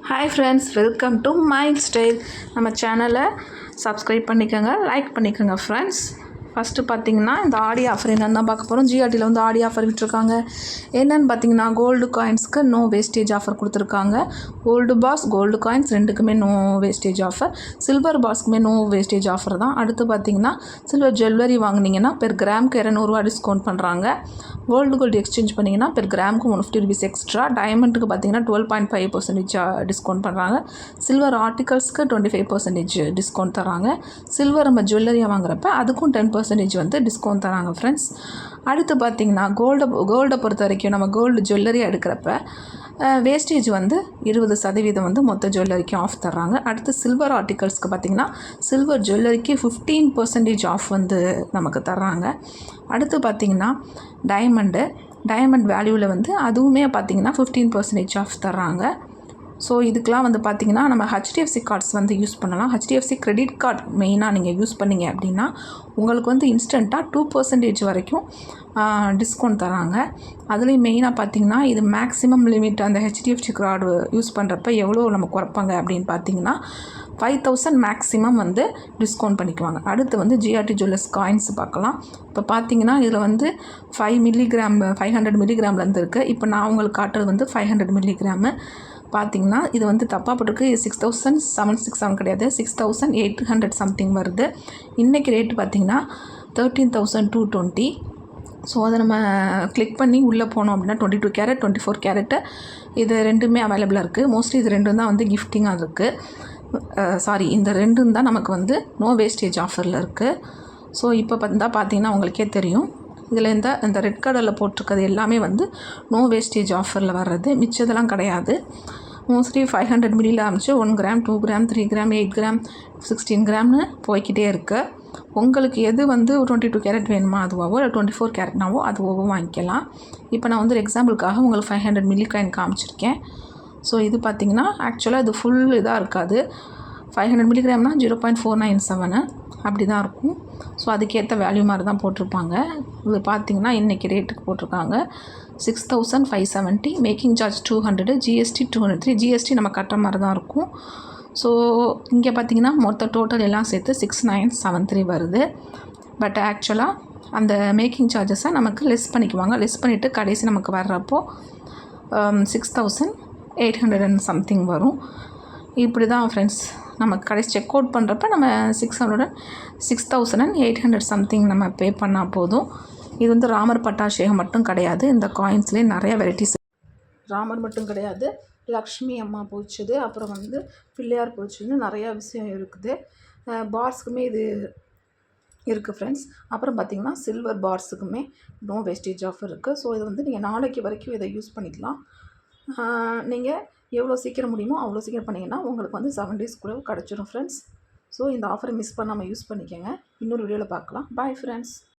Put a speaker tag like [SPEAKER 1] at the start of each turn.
[SPEAKER 1] Hi friends, welcome to mile style. நம்ம சேனலை subscribe பண்ணிக்கோங்க, லைக் பண்ணிக்கோங்க ஃப்ரெண்ட்ஸ். ஃபஸ்ட்டு பார்த்திங்கன்னா இந்த ஆடி ஆஃபர் என்னென்னு தான் பார்க்க போகிறோம். ஜிஆர்டியில் வந்து ஆடி ஆஃபர் விட்டுருக்காங்க. என்னென்னு பார்த்தீங்கன்னா கோல்டு காயின்ஸ்க்கு நோ வேஸ்டேஜ் ஆஃபர் கொடுத்துருக்காங்க. கோல்டு பாஸ், கோல்டு காயின்ஸ் ரெண்டுக்குமே நோ வேஸ்டேஜ் ஆஃபர். சில்வர் பாஸ்க்குமே நோ வேஸ்டேஜ் ஆஃபர் தான். அடுத்து பார்த்திங்கன்னா சில்வர் ஜுவல்லரி வாங்கினீங்கன்னா பெர் கிராமுக்கு 200 டிஸ்கவுண்ட் பண்ணுறாங்க. கோல்டு எக்ஸ்சேஞ்ச் பண்ணிங்கன்னா பெர் கிராமுக்கு 150 rupees எக்ஸ்ட்ரா. டைமண்டுக்கு பார்த்தீங்கன்னா 12.5% டிஸ்கவுண்ட் பண்ணுறாங்க. சில்வர் ஆர்டிகல்ஸ்க்கு 25% டிஸ்கவுண்ட் தராங்க. சில்வர் நம்ம ஜுவல்லரியாக வாங்குறப்ப அதுக்கும் 10% வந்து டிஸ்கவுண்ட் தராங்க ஃப்ரெண்ட்ஸ். அடுத்து பார்த்திங்கன்னா கோல்டை பொறுத்த வரைக்கும் நம்ம கோல்டு ஜுவல்லரி எடுக்கிறப்ப வேஸ்டேஜ் வந்து 20% வந்து மொத்த ஜுவல்லரிக்கு ஆஃப் தர்றாங்க. அடுத்து சில்வர் ஆர்டிகல்ஸ்க்கு பார்த்திங்கன்னா சில்வர் ஜுவல்லரிக்கு 15% ஆஃப் வந்து நமக்கு தர்றாங்க. அடுத்து பார்த்திங்கன்னா டைமண்ட் வேல்யூவில் வந்து அதுவுமே பார்த்திங்கன்னா 15% ஆஃப் தர்றாங்க. ஸோ இதுக்கெலாம் வந்து பார்த்திங்கன்னா நம்ம ஹெச்டிஎஃப்சி கார்ட்ஸ் வந்து யூஸ் பண்ணலாம். ஹெச்டிஎஃப்சி கிரெடிட் கார்டு மெயினாக நீங்கள் யூஸ் பண்ணிங்க அப்படின்னா உங்களுக்கு வந்து இன்ஸ்டண்ட்டாக 2% வரைக்கும் டிஸ்கவுண்ட் தராங்க. அதுலேயும் மெயினாக பார்த்திங்கன்னா இது மேக்ஸிமம் லிமிட் அந்த ஹெச்டிஎஃப்சி கார்டு யூஸ் பண்ணுறப்ப எவ்வளோ நம்ம குறைப்பாங்க அப்படின்னு பார்த்திங்கன்னா 5000 மேக்ஸிமம் வந்து டிஸ்கவுண்ட் பண்ணிக்குவாங்க. அடுத்து வந்து ஜிஆர்டி ஜுவல்லர்ஸ் காயின்ஸ் பார்க்கலாம். இப்போ பார்த்தீங்கன்னா இதில் வந்து 500 மில்லிகிராம்லேருந்து இருக்குது. இப்போ நான் உங்களுக்கு காட்டுறது வந்து 500 மில்லிகிராமு. பார்த்திங்கன்னா இது வந்து தப்பாக போட்டிருக்கு. 6767 கிடையாது, 6800 சம்திங் வருது. இன்றைக்கி ரேட்டு பார்த்திங்கன்னா 13220. ஸோ அதை நம்ம கிளிக் பண்ணி உள்ளே போனோம் அப்படின்னா 22 கேரட் 24 கேரட்டு இது ரெண்டுமே அவைலபிளாக இருக்குது. மோஸ்ட்லி இது ரெண்டும் தான் வந்து கிஃப்டிங்காக இருக்குது. இந்த ரெண்டும் தான் நமக்கு வந்து நோ வேஸ்டேஜ் ஆஃபரில் இருக்குது. ஸோ இப்போ பார்த்தீங்கன்னா உங்களுக்கே தெரியும் இதில் இந்த ரெட் கலரில் போட்டிருக்கிறது எல்லாமே வந்து நோ வேஸ்டேஜ் ஆஃபரில் வர்றது. மிச்சதெல்லாம் கிடையாது. மோஸ்ட்லி 500 மில்லியில் ஆரம்பிச்சு 1 கிராம் 2 கிராம் 3 கிராம் 8 கிராம் 16 கிராம்னு போய்கிட்டே இருக்குது. உங்களுக்கு எது வந்து 22 கேரட் வேணுமா அதுவாவோ, இல்லை 24 கேரட்னாவோ அதுவாவோ வாங்கிக்கலாம். இப்போ நான் வந்து ஒரு எக்ஸாம்பிளுக்காக உங்களுக்கு 500 மில்லி காயின் காமிச்சிருக்கேன். ஸோ இது பார்த்திங்கன்னா ஆக்சுவலாக இது ஃபுல் இதாக இருக்காது. 500 மில்லிகிராம்னா 0.497 அப்படி தான் இருக்கும். ஸோ அதுக்கேற்ற வேல்யூ மாதிரி தான் போட்டிருப்பாங்க. இது பார்த்திங்கன்னா இன்றைக்கி ரேட்டுக்கு போட்டிருக்காங்க 6570. Making charge 200, GST 203. ஜிஎஸ்டி நம்ம கட்டுற மாதிரி தான் இருக்கும். ஸோ இங்கே பார்த்திங்கன்னா மொத்த டோட்டல் எல்லாம் சேர்த்து 6973 வருது. பட் ஆக்சுவலாக அந்த மேக்கிங் சார்ஜஸை நமக்கு லெஸ் பண்ணிக்குவாங்க. லெஸ் பண்ணிவிட்டு கடைசி நமக்கு வர்றப்போ 6800 and something வரும். இப்படி தான் ஃப்ரெண்ட்ஸ் நமக்கு கடைசி செக் அவுட் பண்ணுறப்ப நம்ம 6800 சம்திங் நம்ம பே பண்ணால் போதும். இது வந்து ராமர் பட்டாபிஷேகம் மட்டும் கிடையாது. இந்த காயின்ஸ்லேயே நிறைய வெரைட்டிஸ். ராமர் மட்டும் கிடையாது, லக்ஷ்மி அம்மா போச்சுது, அப்புறம் வந்து பிள்ளையார் போச்சுன்னு நிறையா விஷயம் இருக்குது. பார்ஸுக்குமே இது இருக்குது ஃப்ரெண்ட்ஸ். அப்புறம் பார்த்திங்கன்னா சில்வர் பார்ஸுக்குமே நோ வேஸ்டேஜ் ஆஃபர் இருக்குது. ஸோ இது வந்து நீங்கள் நாளைக்கு வரைக்கும் இதை யூஸ் பண்ணிக்கலாம். நீங்கள் எவ்வளோ சீக்கிரம் முடியுமோ அவ்வளோ சீக்கிரம் பண்ணிங்கன்னா உங்களுக்கு வந்து 7 days கூட கிடச்சிரும் ஃப்ரெண்ட்ஸ். ஸோ இந்த ஆஃபரை மிஸ் பண்ணாமல் யூஸ் பண்ணிக்கோங்க. இன்னொரு வீடியோவில் பார்க்கலாம். Bye friends.